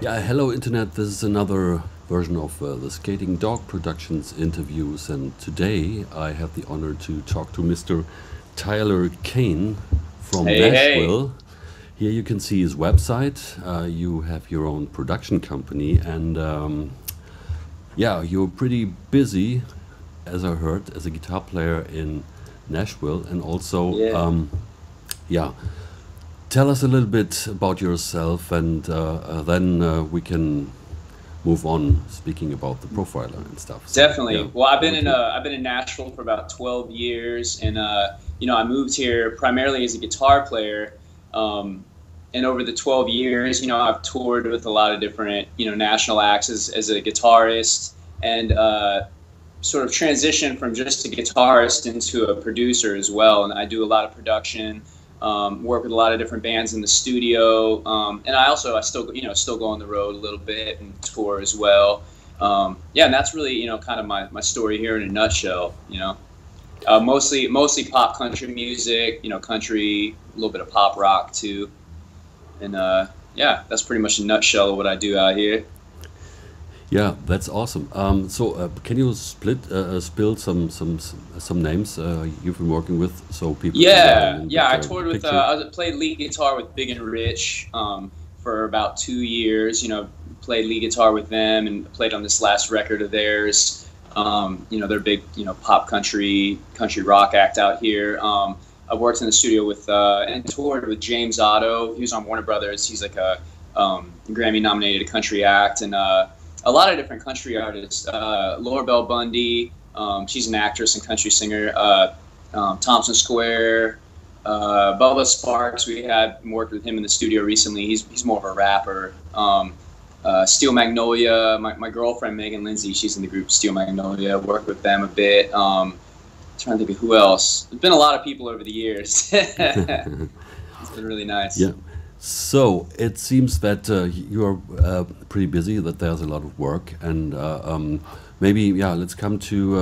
Yeah, hello Internet. This is another version of the Skating Dog Productions interviews, and today I have the honor to talk to Mr. Tyler Cain from Hey, hey. Nashville. Here you can see his website. You have your own production company, and yeah, you're pretty busy, as I heard, as a guitar player in Nashville, and also Yeah, yeah. Tell us a little bit about yourself, and then we can move on speaking about the profiler and stuff. So yeah, definitely. Well, over to you. I've been in Nashville for about 12 years, and I moved here primarily as a guitar player. Um, and over the 12 years, I've toured with a lot of different, national acts as a guitarist, and sort of transitioned from just a guitarist into a producer as well. And I do a lot of production, work with a lot of different bands in the studio, and I still still go on the road a little bit and tour as well. Yeah, and that's really kind of my story here in a nutshell. Mostly pop country music, country, a little bit of pop rock too, and yeah, that's pretty much a nutshell of what I do out here. Yeah, that's awesome. So can you spill some names you've been working with, so people can get a Yeah, little yeah. bit I toured with picture? I played lead guitar with Big and Rich for about 2 years. Played lead guitar with them and played on this last record of theirs. They're big, pop country rock act out here. I worked in the studio with and toured with James Otto. He was on Warner Brothers. He's like a Grammy nominated country act, and a lot of different country artists. Laura Bell Bundy. She's an actress and country singer. Thompson Square, Bubba Sparks. We had worked with him in the studio recently. He's more of a rapper. Steel Magnolia. My girlfriend Megan Lindsay. She's in the group Steel Magnolia. Worked with them a bit. Trying to think of who else. There's been a lot of people over the years. It's been really nice. Yeah. So it seems that you are pretty busy, that there's a lot of work, and maybe, yeah, let's come to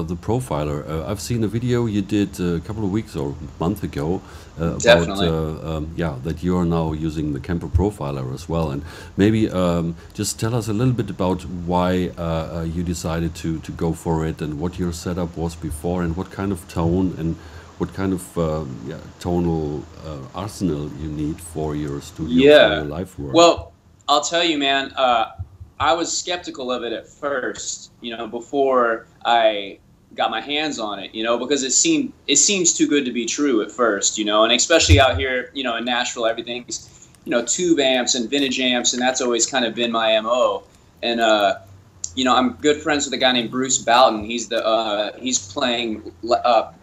the profiler. I've seen a video you did a couple of weeks or a month ago about, Definitely. yeah, that you are now using the Kemper profiler as well. And maybe just tell us a little bit about why you decided to go for it, and what your setup was before, and what kind of tone and what kind of yeah, tonal arsenal you need for your studio, for your Yeah. live work. Well, I'll tell you, man. I was skeptical of it at first, before I got my hands on it, because it seems too good to be true at first, and especially out here, in Nashville, everything's, tube amps and vintage amps, and that's always kind of been my MO. And I'm good friends with a guy named Bruce Boughton. He's playing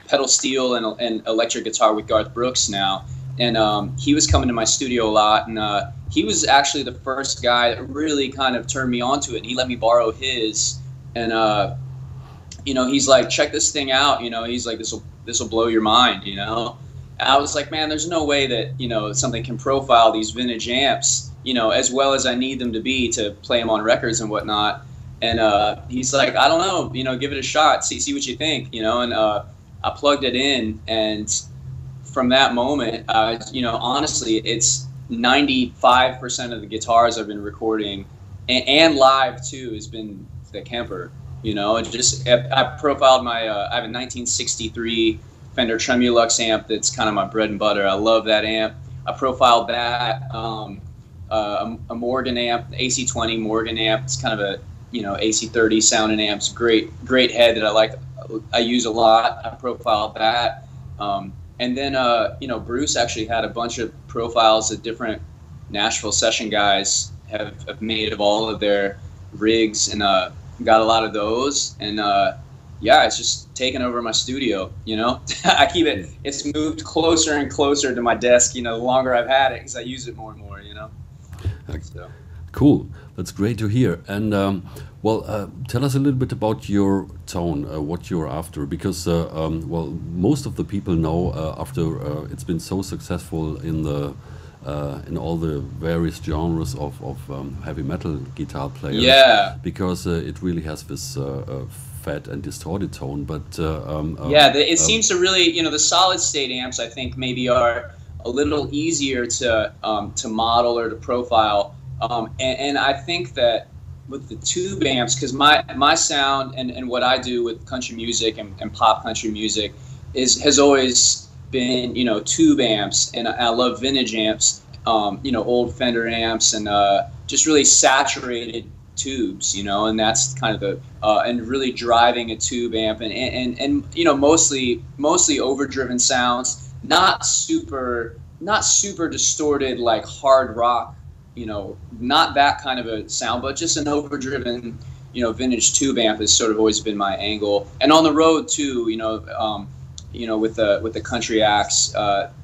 pedal steel and electric guitar with Garth Brooks now, and he was coming to my studio a lot, and he was actually the first guy that really kind of turned me onto it. And he let me borrow his, and he's like, check this thing out. He's like, this will blow your mind. And I was like, man, there's no way that something can profile these vintage amps, as well as I need them to be to play them on records and whatnot. And he's like, I don't know, give it a shot, see what you think, And I plugged it in, and from that moment, honestly, it's 95% of the guitars I've been recording and live too has been the Kemper. I profiled I have a 1963 Fender Tremulux amp that's kind of my bread and butter. I love that amp. I profiled that. A Morgan amp, AC20 Morgan amp. It's kind of a AC30 sounding amps. Great head that I use a lot. I profiled that. And then Bruce actually had a bunch of profiles that different Nashville session guys have made of all of their rigs, and got a lot of those. And yeah, it's just taken over my studio. I keep it. It's moved closer and closer to my desk. The longer I've had it, because I use it more and more. Uh, So. Cool, that's great to hear. And well, tell us a little bit about your tone, what you're after, because well, most of the people know after it's been so successful in all the various genres of heavy metal guitar players, Yeah. because it really has this fat and distorted tone. But Yeah, it seems to really, the solid state amps, I think maybe are a little easier to model or to profile And I think that with the tube amps, because my sound and what I do with country music and pop country music has always been, you know, tube amps, and I love vintage amps, you know, old Fender amps, and just really saturated tubes, you know, and that's kind of the and really driving a tube amp, and you know, mostly overdriven sounds, not super distorted like hard rock, you know, not that kind of a sound, but just an overdriven, you know, vintage tube amp has sort of always been my angle. And on the road too, you know, with the country acts,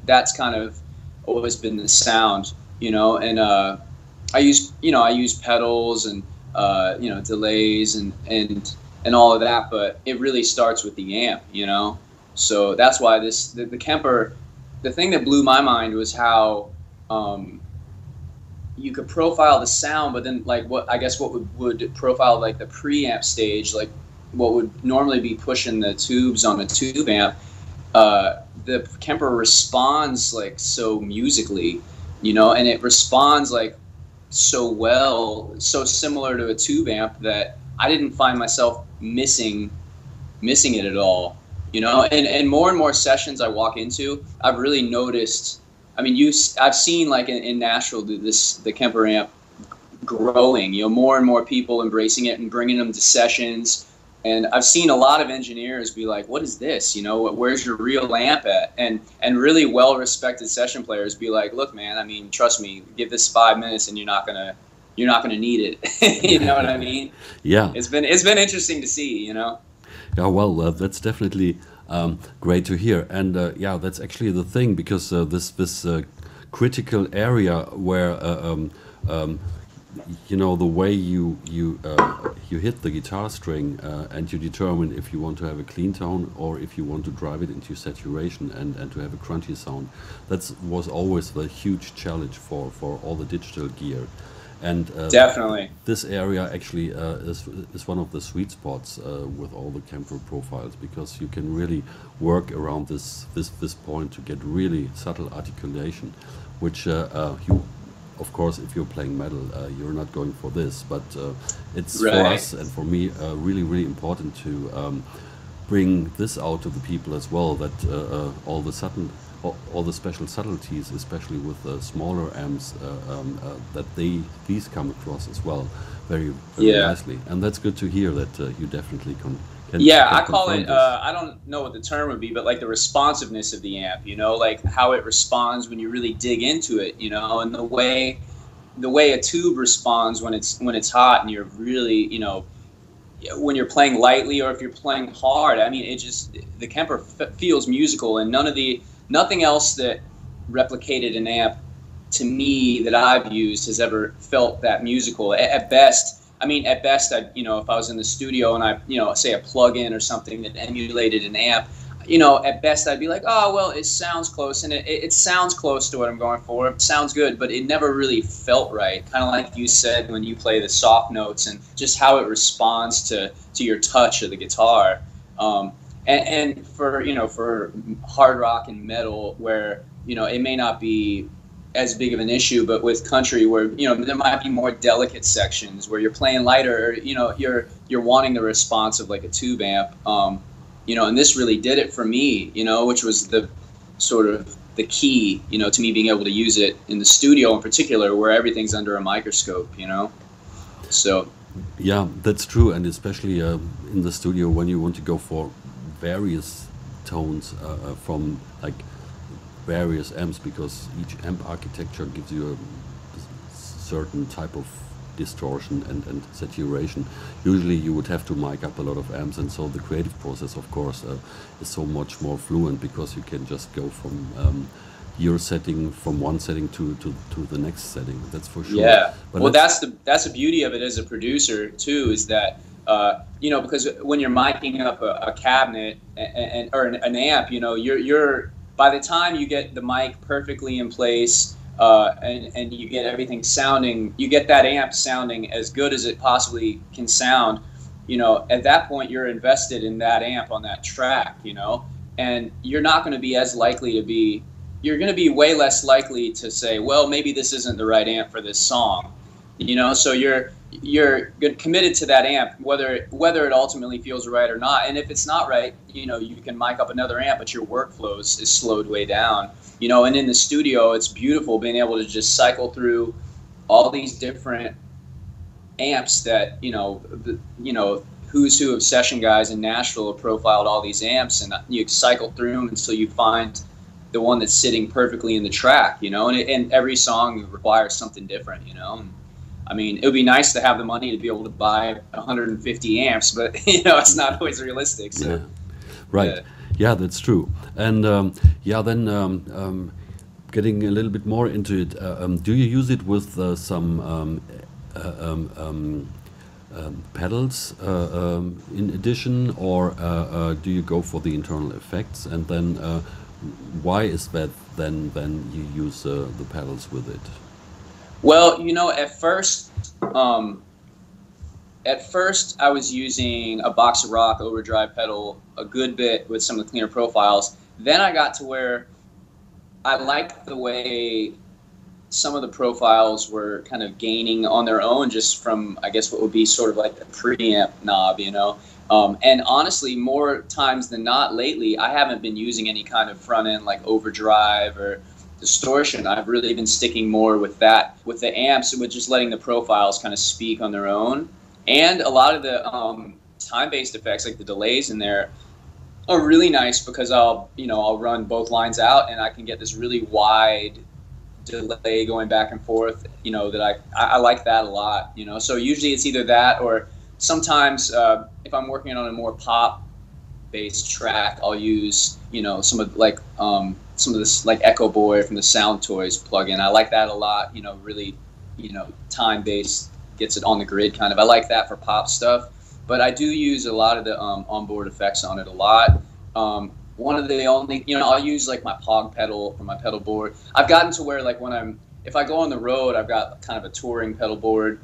that's kind of always been the sound, you know. And I use pedals and you know, delays and all of that, but it really starts with the amp, you know. So that's why the Kemper, the thing that blew my mind was how you could profile the sound, but then like what would profile like the preamp stage, like what would normally be pushing the tubes on a tube amp. The Kemper responds like so musically, you know, and it responds like so well, so similar to a tube amp that I didn't find myself missing it at all, you know. And more sessions I walk into, I've really noticed. I mean, I've seen like in Nashville the Kemper amp growing, you know, more and more people embracing it and bringing them to sessions. And I've seen a lot of engineers be like, "What is this? You know, where's your real amp at?" And really well-respected session players be like, "Look, man, I mean, trust me, give this 5 minutes and you're not gonna need it." You know what I mean? Yeah. It's been interesting to see, you know. Yeah, well, that's definitely great to hear, and yeah, that's actually the thing, because this critical area where you know, the way you hit the guitar string, and you determine if you want to have a clean tone or if you want to drive it into saturation and to have a crunchy sound. That was always the huge challenge for all the digital gear. And Definitely, this area actually is one of the sweet spots with all the Kemper profiles, because you can really work around this point to get really subtle articulation, which you, of course, if you're playing metal, you're not going for this, but it's for right. us and for me really important to bring this out to the people as well, that all the special subtleties, especially with smaller amps, that these come across as well very Yeah. nicely, and that's good to hear that you definitely can Yeah, can I call confirm it, this. I don't know what the term would be, but like the responsiveness of the amp, you know, like how it responds when you really dig into it, you know, and the way a tube responds when it's hot and you're really, you know, when you're playing lightly or if you're playing hard. I mean, the Kemper feels musical, and nothing else that replicated an amp to me that I've used has ever felt that musical. At best, I mean, at best, you know, if I was in the studio and I, you know, say a plug-in or something that emulated an amp, you know, at best I'd be like, oh, well, it sounds close, and it sounds close to what I'm going for. It sounds good, but it never really felt right. Kind of like you said when you play the soft notes and just how it responds to your touch of the guitar. And for, you know, for hard rock and metal, where, you know, it may not be as big of an issue, but with country, where, you know, there might be more delicate sections where you're playing lighter, or, you know, you're wanting the response of like a tube amp. You know, and this really did it for me, you know, which was the sort of the key, you know, to me being able to use it in the studio in particular, where everything's under a microscope, you know. So Yeah, that's true, and especially in the studio when you want to go for various tones from like various amps, because each amp architecture gives you a certain type of distortion and saturation. Usually you would have to mic up a lot of amps, and so the creative process, of course, is so much more fluent, because you can just go from your setting, from one setting to the next setting. That's for sure. yeah, But well, let's that's the beauty of it as a producer too, is that you know, because when you're miking up a cabinet or an amp, you know, you're by the time you get the mic perfectly in place, and you get everything sounding, you get that amp sounding as good as it possibly can sound, you know, at that point you're invested in that amp on that track, you know, and you're not going to be as likely to be, you're going to be way less likely to say, well, maybe this isn't the right amp for this song. You know, so you're committed to that amp, whether it ultimately feels right or not. And if it's not right, you know, you can mic up another amp, but your workflow is slowed way down. You know, and in the studio, it's beautiful being able to just cycle through all these different amps that, you know, who's who of session guys in Nashville have profiled all these amps, and you cycle through them until you find the one that's sitting perfectly in the track, you know, and every song requires something different, you know. And, I mean, it would be nice to have the money to be able to buy 150 amps, but, you know, it's not always realistic. So, Yeah. Right. Yeah, that's true. And yeah, then getting a little bit more into it, do you use it with some pedals in addition, or do you go for the internal effects? And then why is that then you use the pedals with it? Well, you know, at first I was using a Box of Rock overdrive pedal a good bit with some of the cleaner profiles. Then I got to where I liked the way some of the profiles were kind of gaining on their own just from, I guess, what would be sort of like the preamp knob, you know. And honestly, more times than not lately, I haven't been using any kind of front end like overdrive or distortion. I've really been sticking more with that, with the amps, with just letting the profiles kind of speak on their own. And a lot of the time-based effects, like the delays in there, are really nice because I'll run both lines out and I can get this really wide delay going back and forth, you know, that I like that a lot, you know. So usually it's either that, or sometimes if I'm working on a more pop based track, I'll use, you know, some of this like Echo Boy from the Sound Toys plugin. I like that a lot, you know, really, you know, time based, gets it on the grid kind of. I like that for pop stuff, but I do use a lot of the onboard effects on it a lot. One of the only, you know, I'll use like my Pog pedal for my pedal board. I've gotten to where like if I go on the road, I've got kind of a touring pedal board,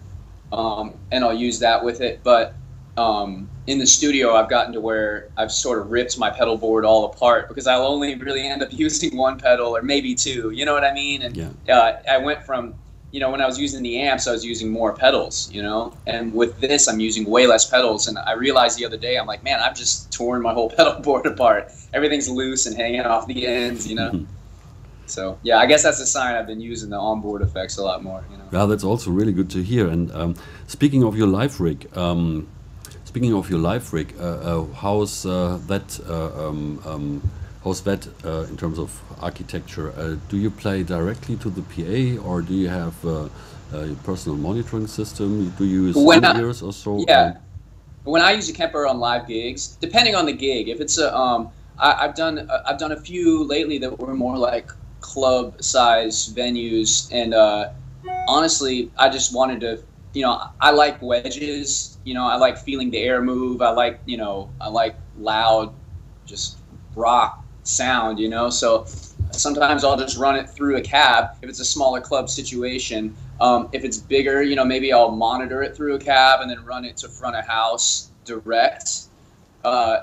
and I'll use that with it. But in the studio, I've gotten to where I've sort of ripped my pedal board all apart because I'll only really end up using one pedal or maybe two, you know what I mean? And I went from, you know, when I was using the amps, I was using more pedals, you know, and with this, I'm using way less pedals. And I realized the other day, I'm like, man, I've just torn my whole pedal board apart. Everything's loose and hanging off the ends, you know. So, yeah, I guess that's a sign I've been using the onboard effects a lot more, you know. Yeah, that's also really good to hear. And speaking of your live rig, how's that? How's that in terms of architecture? Do you play directly to the PA, or do you have a personal monitoring system? Do you use ears or so? Yeah, when I use a Kemper on live gigs, depending on the gig, if it's I've done a few lately that were more like club size venues, and honestly, I just wanted to, you know, I like wedges, you know, I like feeling the air move, I like loud, just rock sound, you know. So sometimes I'll just run it through a cab if it's a smaller club situation. If it's bigger, you know, maybe I'll monitor it through a cab and then run it to front of house direct.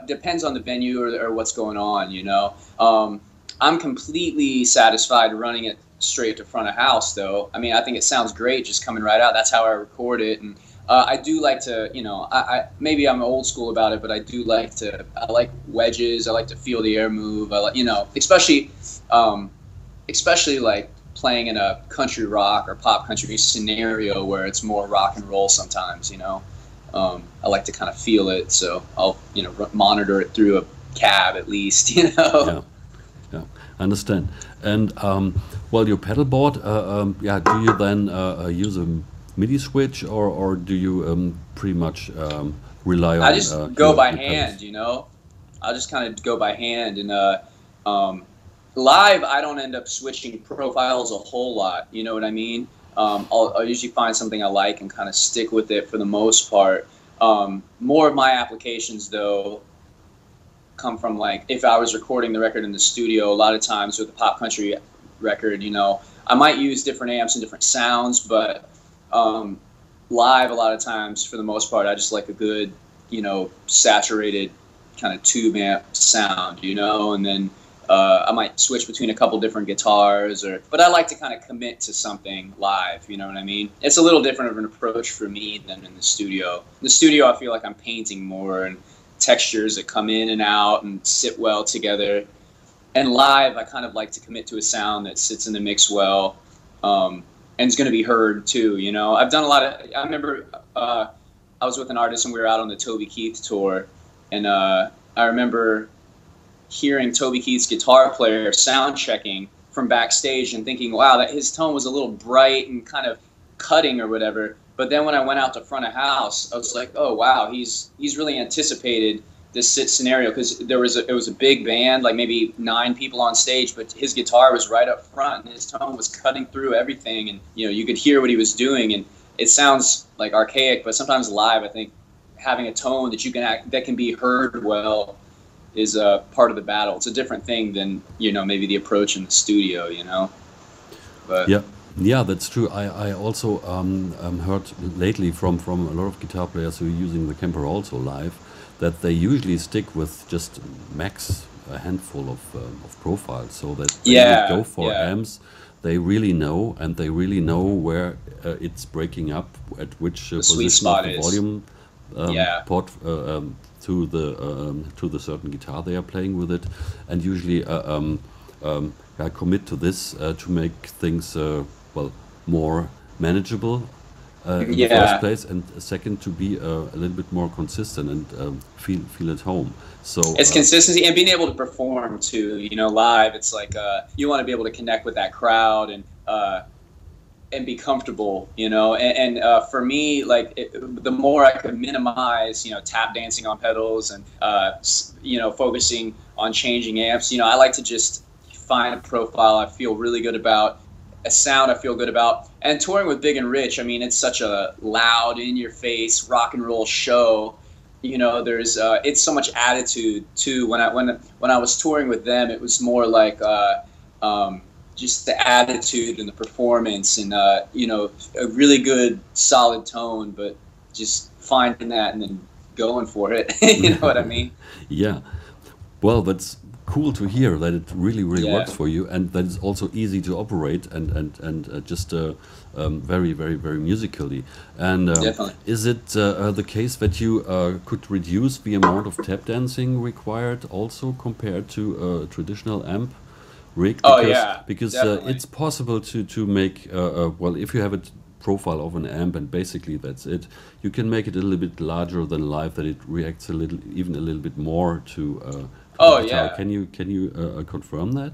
Depends on the venue or what's going on, you know. I'm completely satisfied running it straight to front of house, though. I mean, I think it sounds great just coming right out. That's how I record it. And I do like to, you know, I maybe I'm old school about it, but I like wedges. I like to feel the air move. I like, you know, especially like playing in a country rock or pop country scenario where it's more rock and roll sometimes, you know. I like to kind of feel it, so I'll, you know, monitor it through a cab at least, you know. Yeah, I understand. And well, your pedal board, yeah, do you then use a MIDI switch, or do you pretty much rely on? I just go by hand, you know. I'll just kind of go by hand, and live, I don't end up switching profiles a whole lot. You know what I mean? I'll usually find something I like and kind of stick with it for the most part. More of my applications, though, come from like if I was recording the record in the studio. A lot of times with a pop country record, you know, I might use different amps and different sounds, but live, a lot of times, for the most part, I just like a good, you know, saturated kind of tube amp sound, you know, and then I might switch between a couple different guitars, but I like to kind of commit to something live. You know what I mean? It's a little different of an approach for me than in the studio. In the studio, I feel like I'm painting more and textures that come in and out and sit well together. And live, I kind of like to commit to a sound that sits in the mix well, and it's going to be heard too. You know, I've done a lot of. I remember I was with an artist and we were out on the Toby Keith tour, and I remember hearing Toby Keith's guitar player sound checking from backstage and thinking, wow, that his tone was a little bright and kind of cutting or whatever. But then when I went out to front of house, I was like, oh wow, he's really anticipated this scenario, because it was a big band, like maybe 9 people on stage, but his guitar was right up front and his tone was cutting through everything, and you know, you could hear what he was doing. And it sounds like archaic, but sometimes live, I think having a tone that can be heard well is a part of the battle. It's a different thing than, you know, maybe the approach in the studio, you know. But yeah, that's true. I also heard lately from a lot of guitar players who are using the Kemper also live, that they usually stick with just max a handful of profiles, so that they would go for amps they really know, and they really know where it's breaking up at which position of the volume port to the certain guitar they are playing with it, and usually commit to this to make things more manageable in the first place, and second, to be a little bit more consistent and feel at home. So it's consistency and being able to perform too. You know, live, it's like you want to be able to connect with that crowd and be comfortable. You know, and for me, like the more I could minimize, you know, tap dancing on pedals and you know, focusing on changing amps. You know, I like to just find a profile I feel really good about, a sound I feel good about. And touring with Big and Rich, I mean, it's such a loud, in-your-face rock and roll show. You know, there's it's so much attitude too. When I was touring with them, it was more like just the attitude and the performance, and you know, a really good solid tone, but just finding that and then going for it. You know what I mean? Yeah. Well, that's cool to hear that it really works for you, and that it's also easy to operate and just very musically. And is it the case that you could reduce the amount of tap dancing required also compared to a traditional amp rig? Because it's possible to make well, if you have a profile of an amp and basically that's it, you can make it a little bit larger than live, that it reacts even a little bit more to Can you confirm that?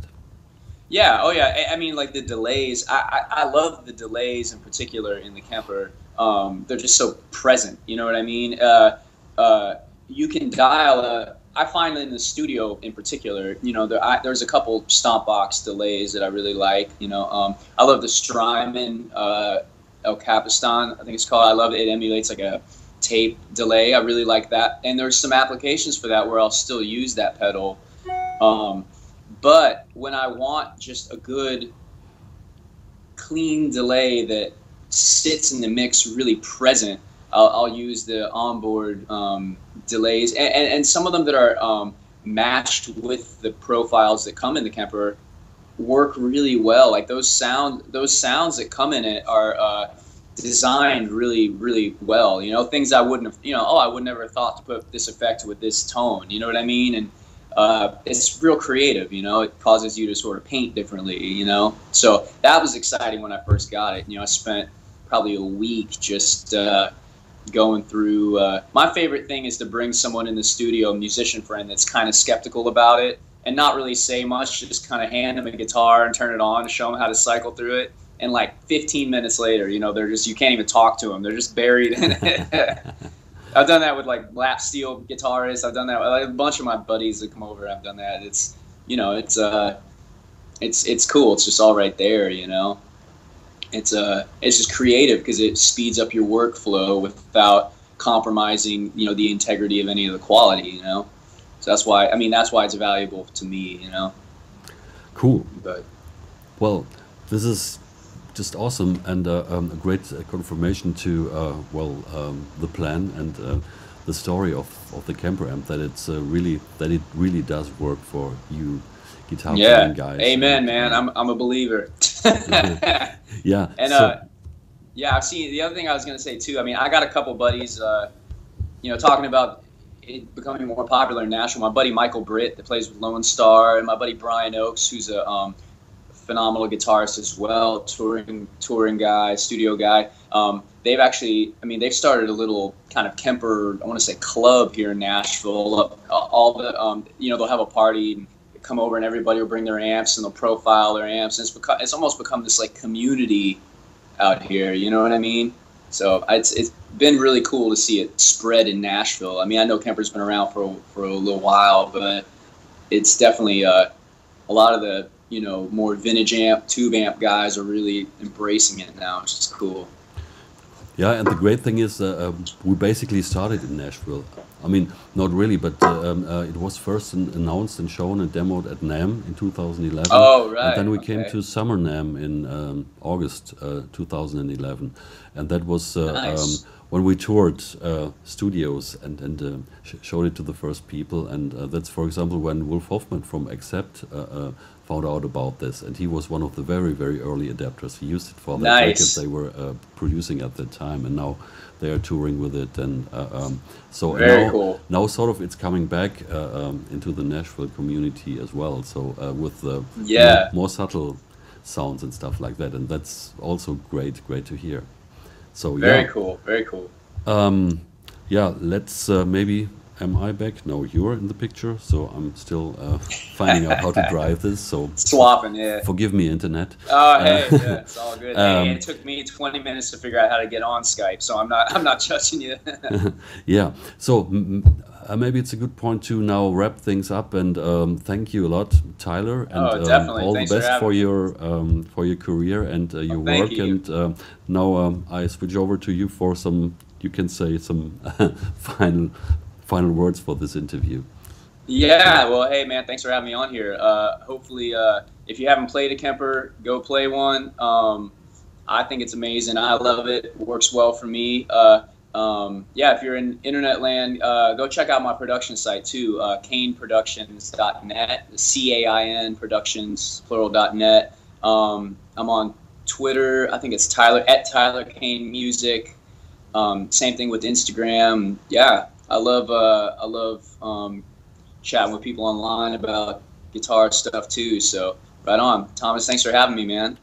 Yeah. Oh yeah. I mean, like the delays. I love the delays in particular in the Kemper. They're just so present. You know what I mean? You can dial I find in the studio in particular, you know, there's a couple stomp box delays that I really like. You know, I love the Strymon El Capistan, I think it's called. I love it. It emulates like a tape delay. I really like that, and there's some applications for that where I'll still use that pedal, but when I want just a good clean delay that sits in the mix really present, I'll use the onboard delays, and some of them that are matched with the profiles that come in the Kemper work really well. Like those sounds that come in it are designed really well. You know, things I wouldn't have, you know, I would never have thought to put this effect with this tone. You know what I mean? And it's real creative. You know, it causes you to sort of paint differently. You know, so that was exciting when I first got it. You know, I spent probably a week just going through. My favorite thing is to bring someone in the studio, a musician friend that's kind of skeptical about it, and not really say much, just kind of hand them a guitar and turn it on and show them how to cycle through it. And like 15 minutes later, you know, you can't even talk to them. They're just buried in it. I've done that with like lap steel guitarists. I've done that with like, a bunch of my buddies that come over. I've done that. It's, you know, it's cool. It's just all right there, you know. It's just creative because it speeds up your workflow without compromising, you know, the integrity of any of the quality, you know. So that's why it's valuable to me, you know. Cool. But well, this is just awesome, and a great confirmation to the plan and the story of the Kemper amp, that it really does work for you guitar playing Yeah. guys. Amen, And, man. I'm a believer. yeah. And So yeah, I've seen the other thing I was gonna say too. I mean, I got a couple buddies. You know, talking about it becoming more popular in Nashville. My buddy Michael Britt that plays with Lone Star, and my buddy Brian Oakes, who's a phenomenal guitarist as well, touring guy, studio guy. They've actually, I mean, they've started a little kind of Kemper, I want to say, club here in Nashville. All the, you know, they'll have a party and come over, and everybody will bring their amps and they'll profile their amps. And it's almost become this like community out here. You know what I mean? So it's been really cool to see it spread in Nashville. I mean, I know Kemper's been around for a little while, but it's definitely a lot of the, you know, more vintage amp, tube amp guys are really embracing it now, which is cool. yeah, and the great thing is we basically started in Nashville. I mean, not really, but it was first announced and shown and demoed at NAMM in 2011. Oh, And right. then we came Okay. to Summer NAMM in August 2011. And that was Nice. when we toured studios and showed it to the first people. And that's, for example, when Wolf Hoffman from Accept found out about this. And he was one of the very, very early adapters. He used it for the records Nice. they were producing at that time. And now they are touring with it. And so Very now, cool. now sort of it's coming back into the Nashville community as well. So with Yeah. more subtle sounds and stuff like that. And that's also great to hear. So Very yeah. cool. Very cool. Yeah, let's maybe. Am I back? No, you're in the picture, so I'm still finding out how to drive this. So Swapping, yeah. forgive me, internet. Oh, hey, yeah, it's all good. Hey, Um, it took me 20 minutes to figure out how to get on Skype, so I'm not judging you. Yeah, so maybe it's a good point to now wrap things up. And thank you a lot, Tyler, and Oh, definitely. all Thanks the for best having for your career and your thank work. you. And now I switch over to you for some. You can say some final words for this interview. Yeah, well, hey, man, thanks for having me on here. Hopefully, if you haven't played a Kemper, go play one. I think it's amazing. I love it. It works well for me. Yeah, if you're in internet land, go check out my production site, too, cainproductions.net, CAIN productions, plural.net. I'm on Twitter. I think it's Tyler Cain Music. Same thing with Instagram. Yeah, I love chatting with people online about guitar stuff too. So right on, Thomas. Thanks for having me, man.